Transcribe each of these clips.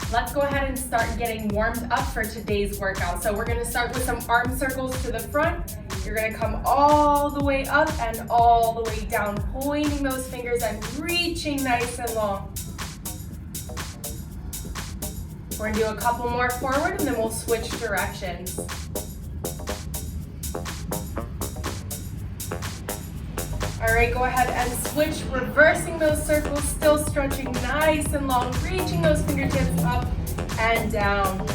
Let's go ahead and start getting warmed up for today's workout. So we're gonna start with some arm circles to the front. You're gonna come all the way up and all the way down, pointing those fingers and reaching nice and long. We're gonna do a couple more forward and then we'll switch directions. All right, go ahead and switch, reversing those circles, still stretching nice and long, reaching those fingertips up and down.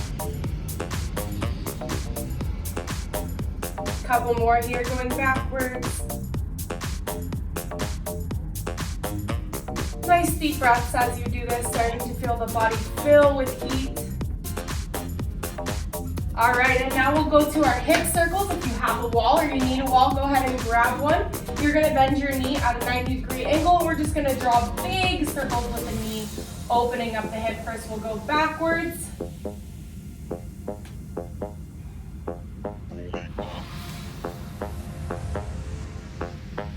Couple more here, going backwards. Nice deep breaths as you do this, starting to feel the body fill with heat. All right, and now we'll go to our hip circles. If you have a wall or you need a wall, go ahead and grab one. You're gonna bend your knee at a 90-degree angle, and we're just gonna draw big circles with the knee, opening up the hip. First, we'll go backwards.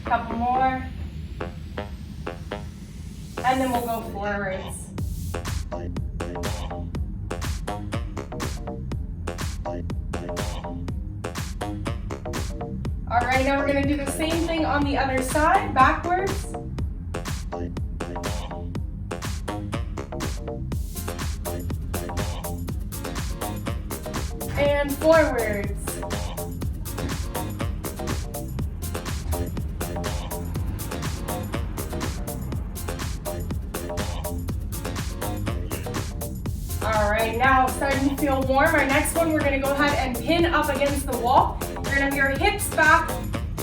Couple more. And then we'll go forwards. All right, now we're gonna do the same thing on the other side, backwards. And forwards. All right, now starting to feel warm. Our next one, we're gonna go ahead and pin up against the wall. You're gonna have your hips back,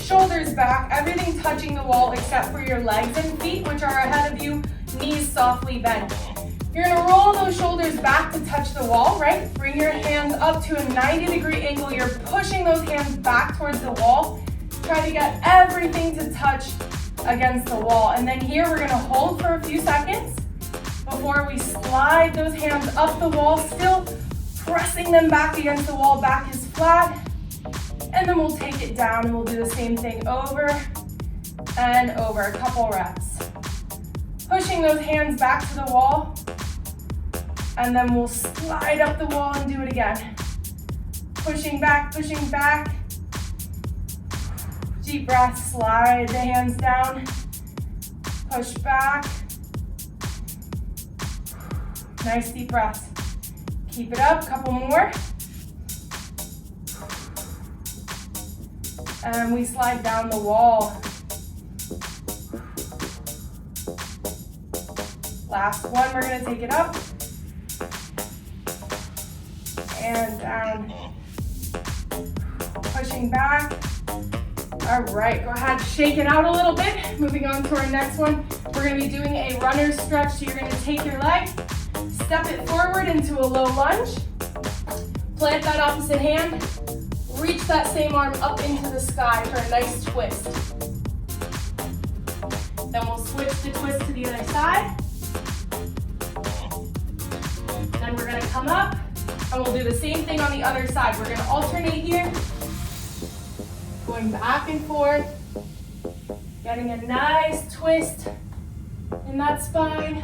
shoulders back, everything touching the wall except for your legs and feet, which are ahead of you, knees softly bent. You're gonna roll those shoulders back to touch the wall, right? Bring your hands up to a 90-degree angle. You're pushing those hands back towards the wall. Try to get everything to touch against the wall. And then here, we're gonna hold for a few seconds before we slide those hands up the wall, still pressing them back against the wall. Back is flat. And then we'll take it down and we'll do the same thing over and over, a couple reps. Pushing those hands back to the wall, and then we'll slide up the wall and do it again. Pushing back, deep breath, slide the hands down, push back. Nice deep breath. Keep it up, couple more. And we slide down the wall. Last one, we're gonna take it up and down. Pushing back. All right, go ahead, shake it out a little bit. Moving on to our next one, we're gonna be doing a runner's stretch. So you're gonna take your leg, step it forward into a low lunge, plant that opposite hand, reach that same arm up into the sky for a nice twist. Then we'll switch the twist to the other side. Then we're gonna come up and we'll do the same thing on the other side. We're gonna alternate here, going back and forth, getting a nice twist in that spine.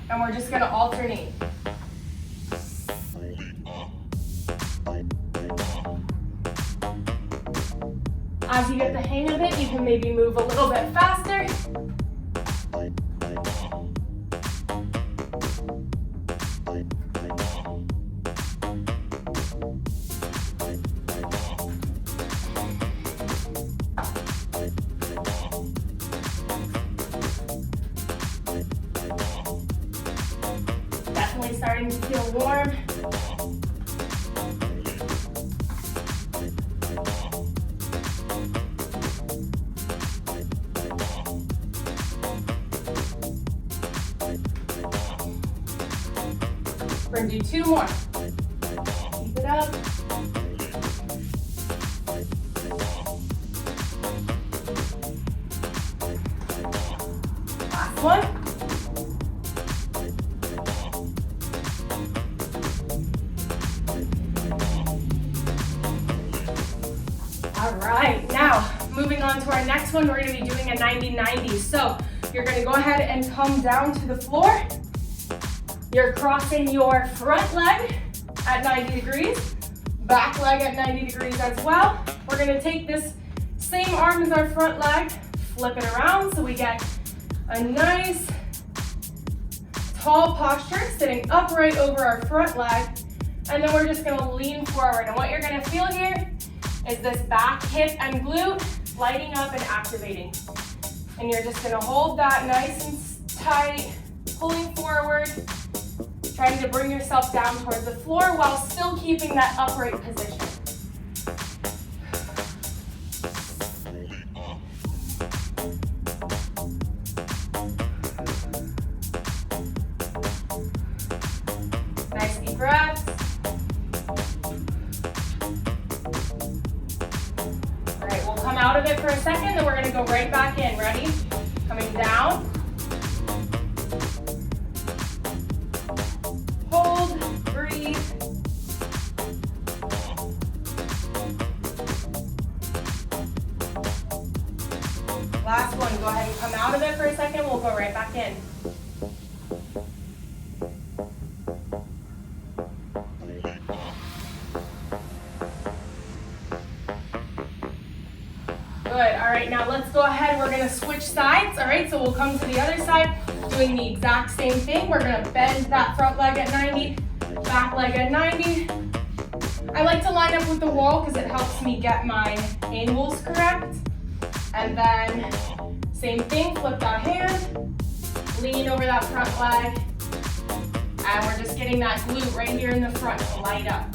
And we're just gonna alternate. As you get the hang of it, you can maybe move a little bit faster. Definitely starting to feel warm. We're gonna do two more. Keep it up. Last one. All right, now Moving on to our next one, we're gonna be doing a 90-90. So you're gonna go ahead and come down to the floor. You're crossing your front leg at 90 degrees, back leg at 90 degrees as well. We're gonna take this same arm as our front leg, flip it around so we get a nice tall posture, sitting upright over our front leg, and then we're just gonna lean forward. And what you're gonna feel here is this back, hip, and glute lighting up and activating. And you're just gonna hold that nice and tight, pulling forward, trying to bring yourself down towards the floor while still keeping that upright position. Nice deep breaths. All right, we'll come out of it for a second, then we're gonna go right back in. Ready? Coming down. Hold, breathe. Last one, go ahead and come out of it for a second, we'll go right back in. Good, all right, now let's go ahead, we're gonna switch sides, all right? So we'll come to the other side, doing the exact same thing. We're gonna bend that front leg at 90, back leg at 90. I like to line up with the wall because it helps me get my angles correct. And then, same thing, flip that hand, lean over that front leg, and we're just getting that glute right here in the front to light up.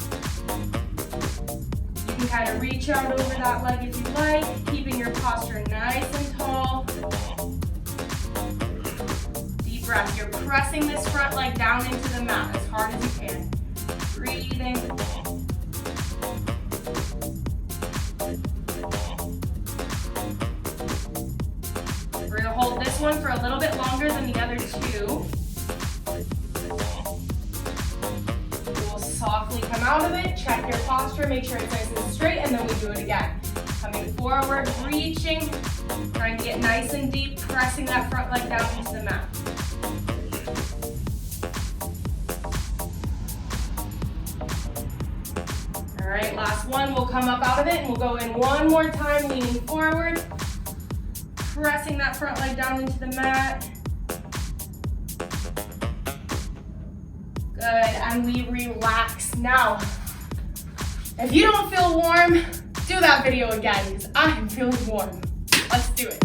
You can kind of reach out over that leg if you like, keeping your posture nice and tall. Deep breath. You're pressing this front leg down into the mat as hard as you can. Breathing. We're going to hold this one for a little bit longer than the other two. Softly come out of it, check your posture, make sure it's nice and straight, and then we do it again. Coming forward, reaching, trying to get nice and deep, pressing that front leg down into the mat. All right, last one, we'll come up out of it, and we'll go in one more time, leaning forward, pressing that front leg down into the mat. Good, and we relax. Now, if you don't feel warm, do that video again, because I am feeling warm. Let's do it.